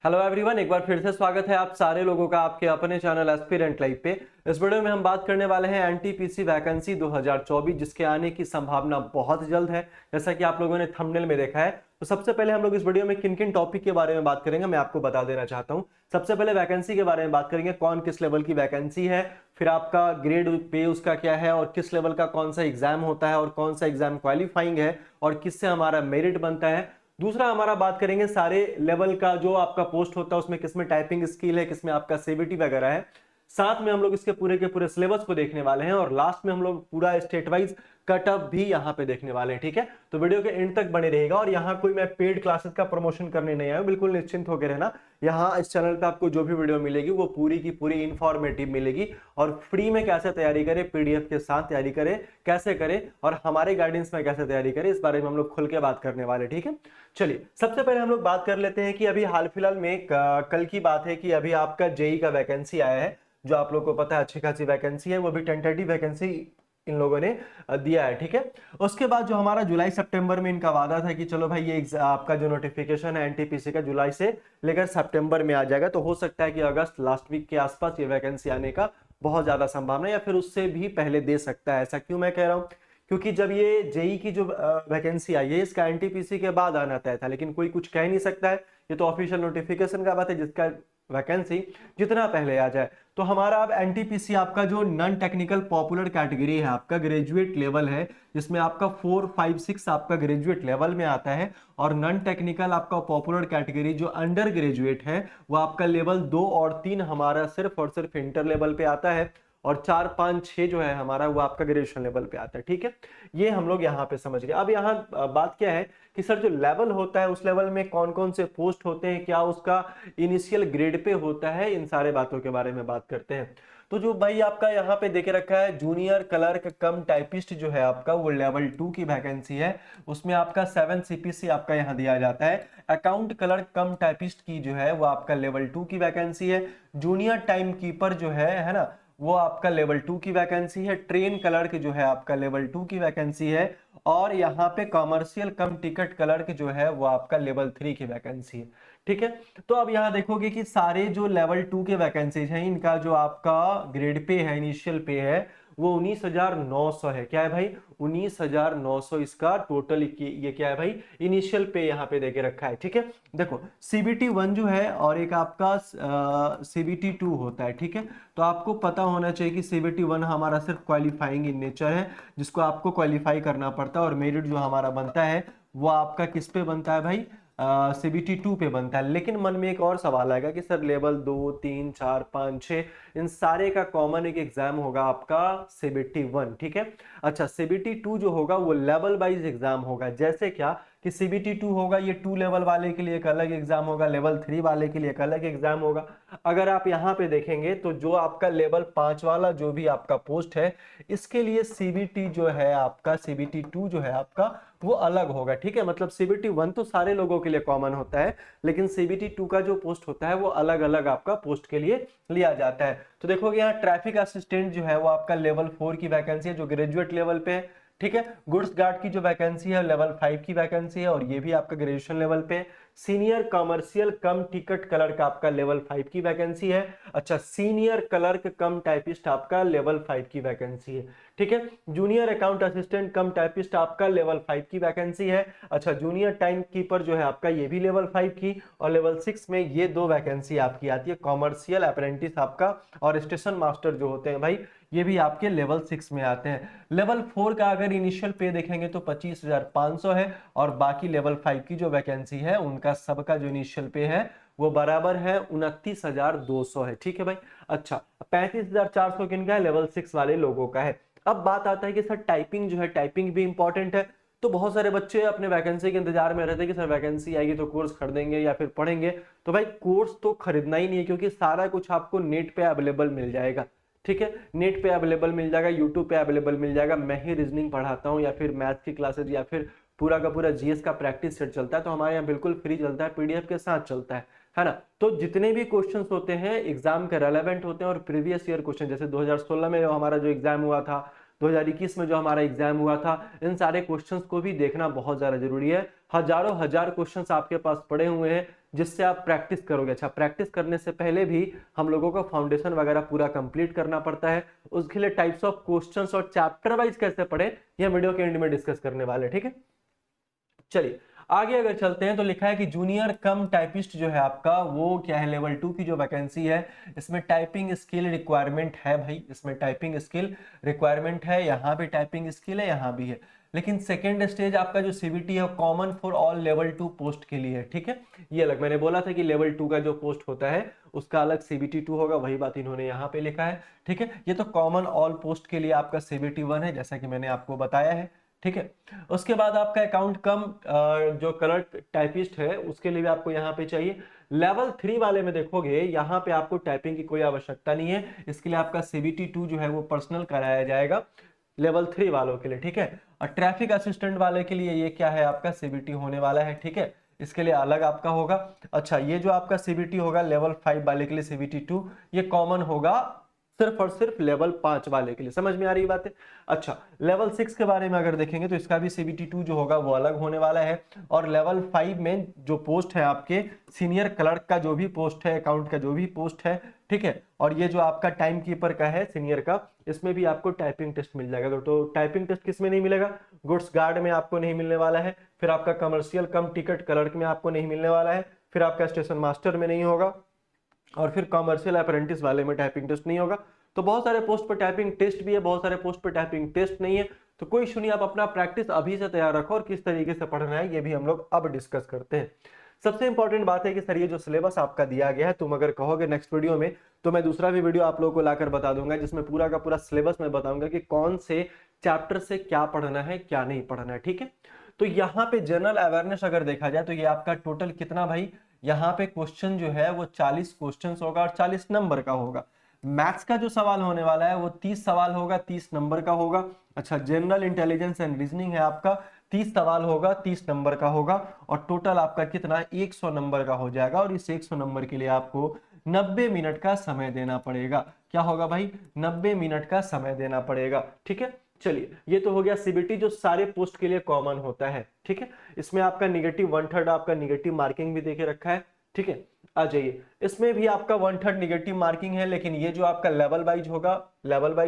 Hello everyone, एक बार फिर से स्वागत है आप सारे लोगों का आपके अपने चैनल एस्पिरेंट लाइव पे। इस वीडियो में हम बात करने वाले हैं एनटीपीसी वैकेंसी 2024 जिसके आने की संभावना बहुत जल्द है, जैसा कि आप लोगों ने थंबनेल में देखा है। तो सबसे पहले हम लोग इस वीडियो में किन किन टॉपिक के बारे में बात करेंगे मैं आपको बता देना चाहता हूं। सबसे पहले वैकेंसी के बारे में बात करेंगे, कौन किस लेवल की वैकेंसी है, फिर आपका ग्रेड पे उसका क्या है और किस लेवल का कौन सा एग्जाम होता है और कौन सा एग्जाम क्वालिफाइंग है और किससे हमारा मेरिट बनता है। दूसरा हमारा बात करेंगे सारे लेवल का जो आपका पोस्ट होता है उसमें किसमें टाइपिंग स्किल है, किसमें आपका सीबीटी वगैरह है। साथ में हम लोग इसके पूरे के पूरे सिलेबस को देखने वाले हैं और लास्ट में हम लोग पूरा स्टेट वाइज कट ऑफ भी यहाँ पे देखने वाले हैं। ठीक है, तो वीडियो के एंड तक बने रहेगा। और यहाँ कोई मैं पेड क्लासेस का प्रमोशन करने नहीं आया हूं, बिल्कुल निश्चिंत होकर रहना। यहाँ इस चैनल पे आपको जो भी वीडियो मिलेगी वो पूरी की पूरी इंफॉर्मेटिव मिलेगी और फ्री में कैसे तैयारी करें, पीडीएफ के साथ तैयारी करें कैसे करें और हमारे गाइडेंस में कैसे तैयारी करें, इस बारे में हम लोग खुल के बात करने वाले। ठीक है, चलिए सबसे पहले हम लोग बात कर लेते हैं कि अभी हाल फिलहाल में कल की बात है कि अभी आपका जेई का वैकेंसी आया है, जो आप लोग को पता है अच्छी खासी वैकेंसी है, वो भी टेंटेटिव वैकेंसी इन लोगों ने दिया है। ठीक है, उसके बाद जो हमारा जुलाई सितंबर में इनका वादा था कि चलो भाई ये आपका जो नोटिफिकेशन है एनटीपीसी का जुलाई से लेकर सितंबर में आ जाएगा, तो हो सकता है कि अगस्त लास्ट वीक के आसपास ये वैकेंसी आने का बहुत ज्यादा संभावना है या फिर उससे भी पहले दे सकता है। ऐसा क्यों मैं कह रहा हूं, क्योंकि जब ये जेई की जो वैकेंसी आई है इसका एनटीपीसी के बाद आना तय था, लेकिन कोई कुछ कह नहीं सकता है, ये तो ऑफिशियल नोटिफिकेशन का बात है, जिसका वैकेंसी जितना पहले आ जाए। तो हमारा अब एनटीपीसी आपका जो नॉन टेक्निकल पॉपुलर कैटेगरी है, आपका ग्रेजुएट लेवल है, जिसमें आपका 4, 5, 6 आपका ग्रेजुएट लेवल में आता है और नॉन टेक्निकल आपका पॉपुलर कैटेगरी जो अंडर ग्रेजुएट है वो आपका लेवल 2 और 3 हमारा सिर्फ और सिर्फ इंटर लेवल पे आता है और 4, 5, 6 जो है हमारा वो आपका ग्रेजुएशन लेवल पे आता है। ठीक है, ये हम लोग यहाँ पे समझ गए। अब यहाँ बात क्या है कि सर जो लेवल होता है उस लेवल में कौन कौन से पोस्ट होते हैं, क्या उसका इनिशियल ग्रेड पे होता है, इन सारे बातों के बारे में बात करते हैं। तो जो भाई आपका यहाँ पे देखे रखा है जूनियर क्लर्क कम टाइपिस्ट जो है आपका वो लेवल 2 की वैकेंसी है, उसमें आपका 7 सीपीसी आपका यहाँ दिया जाता है। अकाउंट क्लर्क कम टाइपिस्ट की जो है वो आपका लेवल 2 की वैकेंसी है। जूनियर टाइम कीपर जो है ना, वो आपका लेवल 2 की वैकेंसी है। ट्रेन क्लर्क जो है आपका लेवल 2 की वैकेंसी है और यहाँ पे कॉमर्शियल कम टिकट क्लर्क जो है वो आपका लेवल 3 की वैकेंसी है। ठीक है, तो अब यहाँ देखोगे कि सारे जो लेवल 2 के वैकेंसीज हैं इनका जो आपका ग्रेड पे है, इनिशियल पे है, वो 19,900 है। क्या है भाई, 19,900 इसका टोटल ये क्या है भाई, इनिशियल पे यहाँ पे देके रखा है। ठीक है, देखो सीबीटी 1 जो है और एक आपका सीबीटी 2 होता है। ठीक है, तो आपको पता होना चाहिए कि सीबीटी 1 हमारा सिर्फ क्वालिफाइंग इन नेचर है, जिसको आपको क्वालिफाई करना पड़ता है और मेरिट जो हमारा बनता है वो आपका किस पे बनता है भाई, सीबीटी 2 पे बनता है। लेकिन मन में एक और सवाल आएगा कि सर लेवल 2, 3, 4, 5, 6 इन सारे का कॉमन एक एग्जाम होगा आपका सीबीटी 1। ठीक है, अच्छा सीबीटी 2 जो होगा वो लेवल वाइज एग्जाम होगा, जैसे क्या कि सीबीटी 2 होगा ये 2 लेवल वाले के लिए एक अलग एग्जाम होगा, लेवल 3 वाले के लिए एक अलग एग्जाम होगा। अगर आप यहाँ पे देखेंगे तो जो आपका लेवल 5 वाला जो भी आपका पोस्ट है इसके लिए सीबीटी जो है आपका, सीबीटी 2 जो है आपका वो अलग होगा। ठीक है, मतलब सीबीटी 1 तो सारे लोगों के लिए कॉमन होता है, लेकिन सीबीटी 2 का जो पोस्ट होता है वो अलग अलग आपका पोस्ट के लिए लिया जाता है। तो देखोगे यहाँ ट्रैफिक असिस्टेंट जो है वो आपका लेवल 4 की वैकेंसी है जो ग्रेजुएट लेवल पे है। ठीक है, गुड्स गार्ड की जो वैकेंसी है लेवल 5 की वैकेंसी है और ये भी आपका ग्रेजुएशन लेवल पे है। सीनियर कमर्शियल कम टिकट क्लर्क आपका लेवल 5 की वैकेंसी है। अच्छा, सीनियर क्लर्क कम टाइपिस्ट आपका लेवल 5 की वैकेंसी है। ठीक है, जूनियर अकाउंट असिस्टेंट कम टाइपिस्ट आपका लेवल 5 की वैकेंसी है। अच्छा, जूनियर टाइम कीपर जो है आपका ये भी लेवल 5 की, और लेवल 6 में ये 2 वैकेंसी आपकी आती है, कॉमर्शियल अप्रेंटिस आपका और स्टेशन मास्टर जो होते हैं भाई ये भी आपके लेवल 6 में आते हैं। लेवल 4 का अगर इनिशियल पे देखेंगे तो 25,500 है और बाकी लेवल 5 की जो वैकेंसी है उनका सबका जो इनिशियल पे है वो बराबर है 29,200 है। ठीक है भाई, अच्छा 35,400 किनका है, लेवल 6 वाले लोगों का है। अब बात आता है कि सर टाइपिंग जो है, टाइपिंग भी इंपॉर्टेंट है। तो बहुत सारे बच्चे अपने वैकेंसी के इंतजार में रहते हैं कि सर वैकेंसी आएगी तो कोर्स खरीदेंगे या फिर पढ़ेंगे। तो भाई कोर्स तो खरीदना ही नहीं है, क्योंकि सारा कुछ आपको नेट पे अवेलेबल मिल जाएगा। ठीक है, नेट पे अवेलेबल मिल जाएगा, यूट्यूब पे अवेलेबल मिल जाएगा। मैं ही रीजनिंग पढ़ाता हूँ या फिर मैथ्स की क्लासेज या फिर पूरा का पूरा जीएस का प्रैक्टिस सेट चलता है, तो हमारे यहाँ बिल्कुल फ्री चलता है, पीडीएफ के साथ चलता है ना। तो जितने भी क्वेश्चंस होते हैं एग्जाम के रेलेवेंट होते हैं और प्रीवियस ईयर क्वेश्चन, जैसे 2016 में जो हमारा जो एग्जाम हुआ था, 2021 में जो हमारा एग्जाम हुआ था, इन सारे क्वेश्चंस को भी देखना बहुत ज्यादा जरूरी है। हजारों हजार क्वेश्चंस आपके पास पड़े हुए हैं जिससे आप प्रैक्टिस करोगे। अच्छा, प्रैक्टिस करने से पहले भी हम लोगों को फाउंडेशन वगैरह पूरा कंप्लीट करना पड़ता है। उसके लिए टाइप्स ऑफ क्वेश्चंस और चैप्टर वाइज कैसे पढ़े ये वीडियो के एंड में डिस्कस करने वाले, ठीक है। चलिए आगे अगर चलते हैं तो लिखा है कि जूनियर कम टाइपिस्ट जो है आपका वो क्या है, लेवल 2 की जो वैकेंसी है इसमें टाइपिंग स्किल रिक्वायरमेंट है भाई, इसमें टाइपिंग स्किल रिक्वायरमेंट है, यहाँ पे टाइपिंग स्किल है, यहाँ भी है। लेकिन सेकेंड स्टेज आपका जो सीबीटी है common for all level 2 post के लिए है, ठीक है। ये अलग, मैंने बोला था कि लेवल 2 का जो पोस्ट होता है उसका अलग सीबीटी 2 होगा, वही बात इन्होंने यहाँ पे लिखा है, ठीक है। ये तो कॉमन ऑल पोस्ट के लिए आपका सीबीटी 1 है, जैसा कि मैंने आपको बताया है, ठीक है। उसके बाद आपका अकाउंट कम जो क्लर्क टाइपिस्ट है उसके लिए भी आपको यहाँ पे चाहिए। लेवल 3 वाले में देखोगे यहाँ पे आपको टाइपिंग की कोई आवश्यकता नहीं है, इसके लिए आपका सीबीटी 2 जो है वो पर्सनल कराया जाएगा लेवल 3 वालों के लिए, ठीक है। और ट्रैफिक असिस्टेंट वाले के लिए ये क्या है आपका सीबीटी होने वाला है, ठीक है, इसके लिए अलग आपका होगा। अच्छा, ये जो आपका सीबीटी होगा लेवल 5 वाले के लिए सीबीटी 2 ये कॉमन होगा सिर्फ और सिर्फ लेवल 5 वाले के लिए, समझ में आ रही बात है। अच्छा, लेवल 6 के बारे में अगर देखेंगे तो इसका भी सीबीटी 2 जो होगा वो अलग होने वाला है। और लेवल 5 में जो पोस्ट है आपके सीनियर क्लर्क का जो भी पोस्ट है, अकाउंट का जो भी पोस्ट है, ठीक है, और ये जो आपका टाइम कीपर का है सीनियर का, इसमें भी आपको टाइपिंग टेस्ट मिल जाएगा। तो टाइपिंग टेस्ट किस में नहीं मिलेगा, गुड्स गार्ड में आपको नहीं मिलने वाला है, फिर आपका कमर्शियल कम टिकट क्लर्क में आपको नहीं मिलने वाला है, फिर आपका स्टेशन मास्टर में नहीं होगा, और फिर कॉमर्शियल अप्रेंटिस वाले में टाइपिंग टेस्ट नहीं होगा। तो बहुत सारे पोस्ट पर टाइपिंग टेस्ट भी है, बहुत सारे पोस्ट पर टाइपिंग टेस्ट नहीं है, तो कोई इशू नहीं, आप अपना प्रैक्टिस अभी से तैयार रखो और किस तरीके से पढ़ना है ये भी हम लोग अब डिस्कस करते हैं। सबसे इंपॉर्टेंट बात है कि सर ये जो सिलेबस आपका दिया गया है, तुम अगर कहोगे नेक्स्ट वीडियो में तो मैं दूसरा भी वीडियो आप लोगों को लाकर बता दूंगा जिसमें पूरा का पूरा सिलेबस मैं बताऊंगा कि कौन से चैप्टर से क्या पढ़ना है क्या नहीं पढ़ना है, ठीक है। तो यहाँ पे जनरल अवेयरनेस अगर देखा जाए तो ये आपका टोटल कितना भाई, यहाँ पे क्वेश्चन जो है वो 40 क्वेश्चन होगा और 40 नंबर का होगा। मैथ्स का जो सवाल होने वाला है वो 30 सवाल होगा, 30 नंबर का होगा। अच्छा, जनरल इंटेलिजेंस एंड रीजनिंग है आपका 30 सवाल होगा, 30 नंबर का होगा, और टोटल आपका कितना 100 नंबर का हो जाएगा। और इस 100 नंबर के लिए आपको 90 मिनट का समय देना पड़ेगा। क्या होगा भाई, 90 मिनट का समय देना पड़ेगा, ठीक है। चलिए, ये तो हो गया सीबीटी जो सारे पोस्ट के लिए कॉमन होता है, ठीक है। इसमें आपका निगेटिव 1/3 आपका निगेटिव मार्किंग भी देके रखा है, ठीक है। आ जाइए, इसमें भी आपका 1/3 निगेटिव मार्किंग है, लेकिन ये जो आपका लेवल वाइज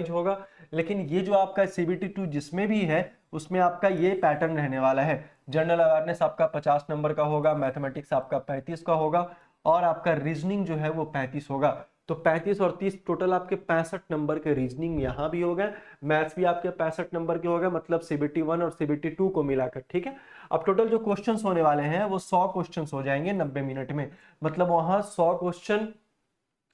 होगा, लेकिन ये जो आपका सीबीटी 2 जिसमें भी है उसमें आपका ये पैटर्न रहने वाला है। जनरल अवेयरनेस आपका 50 नंबर का होगा, मैथमेटिक्स आपका 35 का होगा, और आपका रीजनिंग जो है वो 35 होगा। तो 35 और 30 टोटल आपके 65 नंबर के रीजनिंग यहाँ भी हो गए, मैथ्स भी आपके 65 नंबर के हो गए, मतलब सीबीटी 1 और सीबीटी 2 को मिलाकर, ठीक है। अब टोटल जो क्वेश्चंस होने वाले हैं वो 100 क्वेश्चंस हो जाएंगे 90 मिनट में, मतलब वहां 100 क्वेश्चन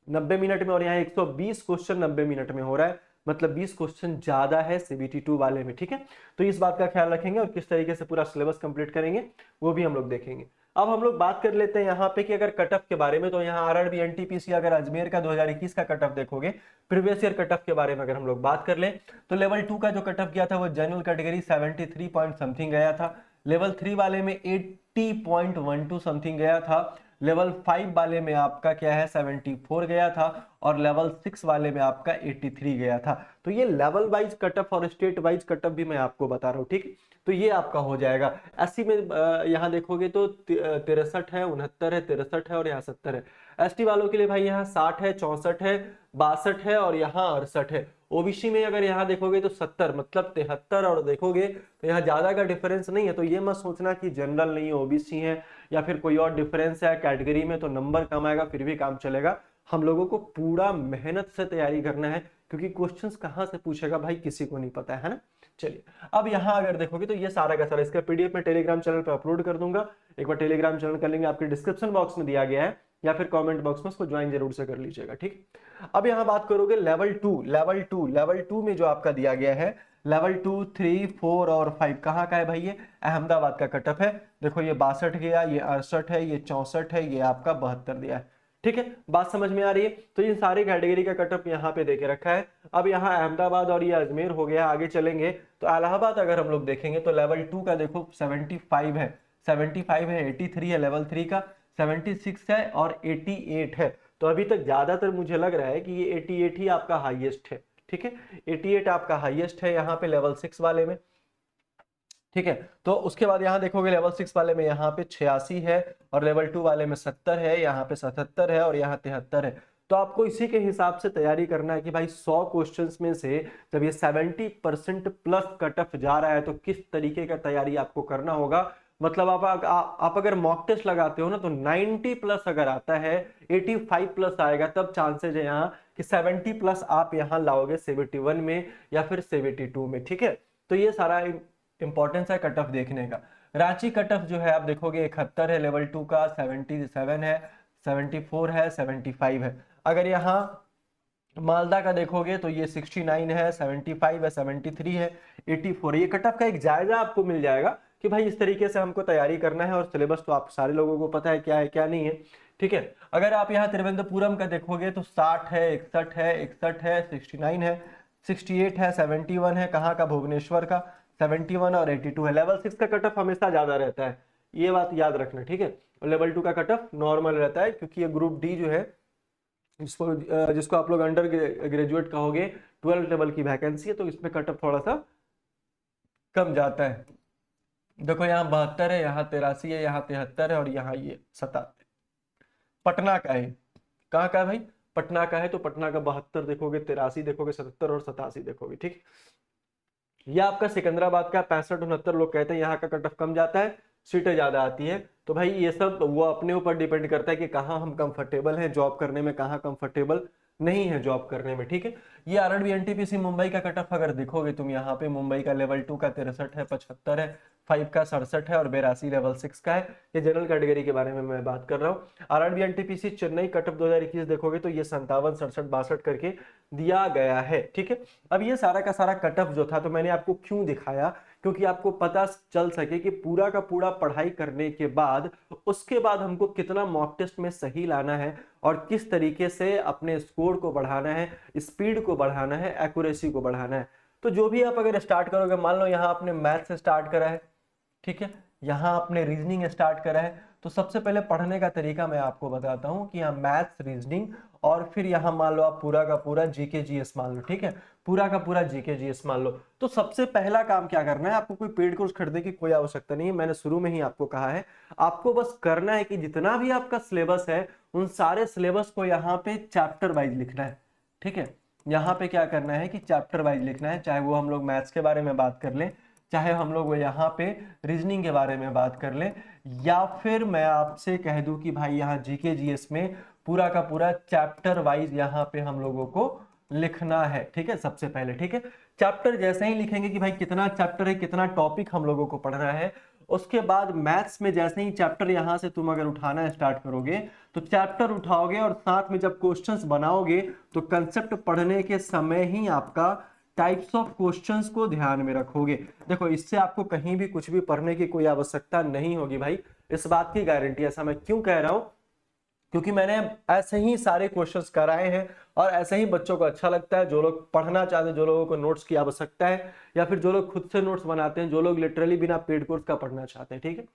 90 मिनट में और यहाँ 120 क्वेश्चन 90 मिनट में हो रहा है, मतलब 20 क्वेश्चन ज्यादा है सीबीटी 2 वाले में, ठीक है। तो इस बात का ख्याल रखेंगे और किस तरीके से पूरा सिलेबस कंप्लीट करेंगे वो भी हम लोग देखेंगे। अब हम लोग बात कर लेते हैं यहाँ पे कि अगर कट ऑफ के बारे में, तो यहाँ आरआरबी एनटीपीसी अगर अजमेर का 2021 का कट ऑफ देखोगे, प्रीवियस ईयर कट ऑफ के बारे में अगर हम लोग बात कर ले तो लेवल 2 का जो कट ऑफ गया था वो जनरल कैटेगरी 73 पॉइंट समथिंग गया था, लेवल 3 वाले में 80.12 समथिंग गया था, लेवल 5 वाले में आपका क्या है 74 गया था, और लेवल 6 वाले में आपका 83 गया था। तो ये लेवल वाइज कट ऑफ और स्टेट वाइज कट ऑफ भी मैं आपको बता रहा हूँ, ठीक। तो ये आपका हो जाएगा। एससी में यहाँ देखोगे तो 63 है, 69 है, 63 है और यहाँ 70 है। एसटी वालों के लिए भाई यहाँ 60 है, 64 है, 62 है और यहाँ 68 है। ओबीसी में अगर यहाँ देखोगे तो 70, मतलब 73, और देखोगे तो यहाँ ज्यादा का डिफरेंस नहीं है। तो ये मत सोचना कि जनरल नहीं है ओबीसी है या फिर कोई और डिफरेंस है कैटेगरी में तो नंबर कम आएगा, फिर भी काम चलेगा। हम लोगों को पूरा मेहनत से तैयारी करना है, क्योंकि क्वेश्चंस कहाँ से पूछेगा भाई किसी को नहीं पता है ना। चलिए, अब यहाँ अगर देखोगे तो ये सारा का सारा इसका पीडीएफ में टेलीग्राम चैनल पर अपलोड कर दूंगा, एक बार टेलीग्राम चैनल कर लेंगे, आपके डिस्क्रिप्शन बॉक्स में दिया गया है या फिर कमेंट बॉक्स में, उसको ज्वाइन जरूर से कर लीजिएगा, ठीक। अब यहाँ बात करोगे लेवल 2 में जो आपका दिया गया है लेवल 2, 3, 4 और 5 कहाँ का है भाई, ये अहमदाबाद का कटअप है। देखो ये 62 गया, ये 68 है, ये 64 है, ये आपका 72 दिया है, ठीक है। बात समझ में आ रही है। तो ये सारी कैटेगरी का कटअप यहाँ पे देके रखा है। अब यहाँ अहमदाबाद और ये अजमेर हो गया, आगे चलेंगे तो इलाहाबाद अगर हम लोग देखेंगे तो लेवल 2 का देखो 75 है, 75 है, 83 है लेवल 3 का, 76 है और 88 है। तो अभी तक ज्यादातर मुझे लग रहा है कि ये 88 ही आपका हाईएस्ट है, ठीक है। 88 आपका हाईएस्ट है यहाँ पे लेवल 6 वाले में। ठीक है। तो उसके बाद यहाँ देखोगे लेवल 6 वाले में यहाँ पे 86 है और लेवल 2 वाले में 70 है, यहाँ पे 77 है और यहाँ 73 है। तो आपको इसी के हिसाब से तैयारी करना है कि भाई 100 क्वेश्चंस में से जब ये 70% प्लस कट ऑफ जा रहा है तो किस तरीके का तैयारी आपको करना होगा। मतलब आप अगर मॉक टेस्ट लगाते हो ना तो 90 प्लस अगर आता है, 85 प्लस आएगा, तब चांसेज है यहाँ कि 70 प्लस आप यहाँ लाओगे 71 में या फिर 72 में। ठीक है, तो ये सारा इंपॉर्टेंस है कट ऑफ देखने का। रांची कट ऑफ जो है आप देखोगे 71 है लेवल 2 का, 77 है, 74 है, 75 है। अगर यहाँ मालदा का देखोगे तो ये 69 है, 75 है, 73 है, 84 है। ये कट ऑफ का एक जायजा आपको मिल जाएगा कि भाई इस तरीके से हमको तैयारी करना है और सिलेबस तो आप सारे लोगों को पता है क्या नहीं है। ठीक है, अगर आप यहाँ तिरुवनंतपुरम का देखोगे तो 60 है, 61 है, 61 है, 69 है, 68 है, 71 है, कहाँ का भुवनेश्वर का 71 और 82 है। लेवल 6 का कट ऑफ हमेशा ज्यादा रहता है, ये बात याद रखना। ठीक है, लेवल 2 का कट ऑफ नॉर्मल रहता है क्योंकि ये ग्रुप डी जो है जिसको आप लोग अंडर ग्रेजुएट कहोगे, 12 लेवल की वैकेंसी है, तो इसमें कट ऑफ थोड़ा सा कम जाता है। देखो यहाँ 72 है, यहाँ 83 है, यहाँ 73 है और यहाँ ये 77। पटना का है, कहाँ का है भाई, पटना का है, तो पटना का 72 देखोगे, 83 देखोगे, 77 और 87 देखोगे। ठीक, ये आपका सिकंदराबाद का 65-69 लोग कहते हैं यहाँ का कट ऑफ कम जाता है, सीटें ज्यादा आती है। तो भाई ये सब वो अपने ऊपर डिपेंड करता है कि कहाँ हम कंफर्टेबल हैं जॉब करने में, कहाँ कंफर्टेबल नहीं है जॉब करने में। ठीक है, ये आरआरबी एनटीपीसी मुंबई का कट ऑफ अगर देखोगे तुम यहाँ पे, मुंबई का लेवल 2 का 63 है, 75 है, 5 का 67 है और 82 लेवल 6 का है। ये जनरल कैटेगरी के बारे में मैं बात कर रहा हूँ। RRB NTPC Chennai cut off 2021 देखोगे तो ये 57, 67, 62 करके दिया गया है। ठीक है, अब ये सारा का सारा कट ऑफ जो था तो मैंने आपको क्यों दिखाया, क्योंकि आपको पता चल सके कि पूरा का पूरा पढ़ाई करने के बाद उसके बाद हमको कितना मॉक टेस्ट में सही लाना है और किस तरीके से अपने स्कोर को बढ़ाना है, स्पीड को बढ़ाना है, एक्यूरेसी को बढ़ाना है। तो जो भी आप अगर स्टार्ट करोगे, मान लो यहाँ आपने मैथ से स्टार्ट करा है, ठीक है, यहाँ आपने रीजनिंग स्टार्ट करा है, तो सबसे पहले पढ़ने का तरीका मैं आपको बताता हूँ कि यहाँ मैथ्स, रीजनिंग और फिर यहाँ मान लो आप पूरा का पूरा जीके जीएस मान लो। ठीक है, पूरा का पूरा जीके जीएस मान लो। तो सबसे पहला काम क्या करना है, आपको कोई पेड कोर्स खरीदने की कोई आवश्यकता नहीं है, मैंने शुरू में ही आपको कहा है। आपको बस करना है कि जितना भी आपका सिलेबस है उन सारे सिलेबस को यहाँ पे चैप्टर वाइज लिखना है। ठीक है, यहाँ पे क्या करना है कि चैप्टर वाइज लिखना है, चाहे वो हम लोग मैथ्स के बारे में बात कर लें, चाहे हम लोग यहाँ पे रीजनिंग के बारे में बात कर लें, या फिर मैं आपसे कह दूं कि भाई यहाँ जीके जीएस में पूरा का पूरा चैप्टर वाइज यहाँ पे हम लोगों को लिखना है। ठीक है, सबसे पहले, ठीक है, चैप्टर जैसे ही लिखेंगे कि भाई कितना चैप्टर है, कितना टॉपिक हम लोगों को पढ़ना है, उसके बाद मैथ्स में जैसे ही चैप्टर यहां से तुम अगर उठाना स्टार्ट करोगे तो चैप्टर उठाओगे और साथ में जब क्वेश्चंस बनाओगे तो कंसेप्ट पढ़ने के समय ही आपका टाइप्स ऑफ क्वेश्चंस को ध्यान में रखोगे। देखो, इससे आपको कहीं भी कुछ भी पढ़ने की कोई आवश्यकता नहीं होगी भाई, इस बात की गारंटी। ऐसा मैं क्यों कह रहा हूं, क्योंकि मैंने ऐसे ही सारे क्वेश्चंस कराए हैं और ऐसे ही बच्चों को अच्छा लगता है। जो लोग पढ़ना चाहते हैं, जो लोगों को नोट्स की आवश्यकता है, या फिर जो लोग खुद से नोट्स बनाते हैं, जो लोग लिटरली बिना पेड कोर्स का पढ़ना चाहते हैं। ठीक है,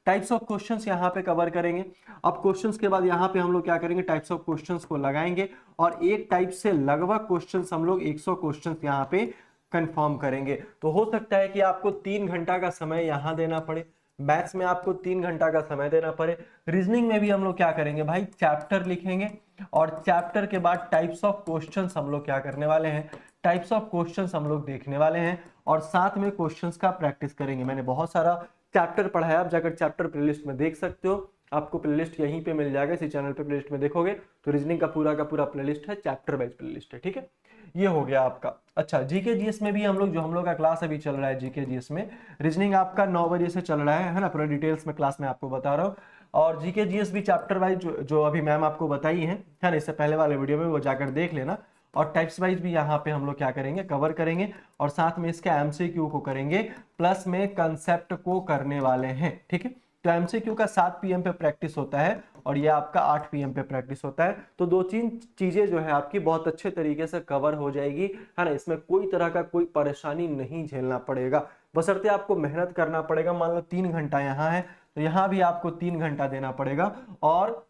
टाइप्स ऑफ क्वेश्चंस यहाँ पे कवर करेंगे। अब क्वेश्चंस के बाद यहाँ पे हम लोग क्या करेंगे, टाइप्स ऑफ क्वेश्चंस को लगाएंगे और एक टाइप से लगभग क्वेश्चंस हम लोग 100 क्वेश्चंस यहाँ पे कंफर्म करेंगे। तो हो सकता है कि आपको 3 घंटा का समय यहाँ देना पड़े, मैथ्स में आपको 3 घंटा का समय देना पड़े, रीजनिंग में भी हम लोग क्या करेंगे भाई, चैप्टर लिखेंगे और चैप्टर के बाद टाइप्स ऑफ क्वेश्चंस हम लोग क्या करने वाले हैं, टाइप्स ऑफ क्वेश्चंस हम लोग देखने वाले हैं और साथ में क्वेश्चंस का प्रैक्टिस करेंगे। मैंने बहुत सारा चैप्टर पढ़ाया, आप जाकर चैप्टर प्लेलिस्ट में देख सकते हो, आपको प्लेलिस्ट यहीं पे मिल जाएगा, इसी चैनल पे प्लेलिस्ट में देखोगे तो रीजनिंग का पूरा प्लेलिस्ट है, चैप्टर वाइज प्लेलिस्ट है। ठीक है, ये हो गया आपका। अच्छा, जीके जीएस में भी हम लोग का क्लास अभी चल रहा है, जीके जीएस में रीजनिंग आपका 9 बजे से चल रहा है ना, पूरा डिटेल्स में क्लास में आपको बता रहा हूँ। और जीके जीएस भी चैप्टर वाइज जो अभी मैम आपको बताई है ना, इससे पहले वाले वीडियो में वो जाकर देख लेना। और टाइप्स वाइज भी यहाँ पे हम लोग क्या करेंगे, कवर करेंगे और साथ में इसके एमसीक्यू को करेंगे, प्लस में कंसेप्ट को करने वाले हैं। ठीक है, तो एमसीक्यू का 7 PM पे प्रैक्टिस होता है और ये आपका 8 PM पे प्रैक्टिस होता है। तो 2-3 चीजें जो है आपकी बहुत अच्छे तरीके से कवर हो जाएगी, है ना, इसमें कोई तरह का कोई परेशानी नहीं झेलना पड़ेगा, बशर्ते आपको मेहनत करना पड़ेगा। मान लो 3 घंटा यहाँ है तो यहाँ भी आपको 3 घंटा देना पड़ेगा और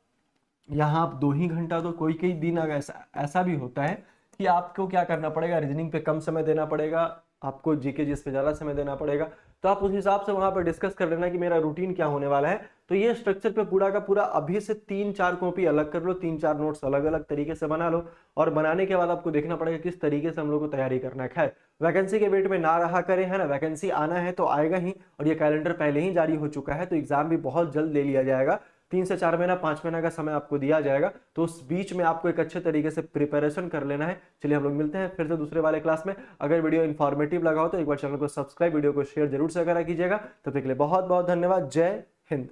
यहाँ आप 2 ही घंटा, तो कोई दिन अगर ऐसा भी होता है कि आपको क्या करना पड़ेगा, रीजनिंग पे कम समय देना पड़ेगा, आपको जीके जीएस पे ज्यादा समय देना पड़ेगा। तो आप उस हिसाब से वहां पर डिस्कस कर लेना कि मेरा रूटीन क्या होने वाला है। तो ये स्ट्रक्चर पे पूरा का पूरा अभी से 3-4 कॉपी अलग कर लो, 3-4 नोट्स अलग अलग तरीके से बना लो, और बनाने के बाद आपको देखना पड़ेगा किस तरीके से हम लोग को तैयारी करना है। खैर, वैकेंसी के वेट में ना रहा करें, है ना, वैकेंसी आना है तो आएगा ही, और ये कैलेंडर पहले ही जारी हो चुका है, तो एग्जाम भी बहुत जल्द ले लिया जाएगा। 3 से 4 महीना, 5 महीना का समय आपको दिया जाएगा, तो उस बीच में आपको एक अच्छे तरीके से प्रिपरेशन कर लेना है। चलिए हम लोग मिलते हैं फिर से दूसरे वाले क्लास में। अगर वीडियो इन्फॉर्मेटिव लगा हो तो एक बार चैनल को सब्सक्राइब, वीडियो को शेयर जरूर से करा कीजिएगा। तब तक के लिए बहुत बहुत धन्यवाद। जय हिंद।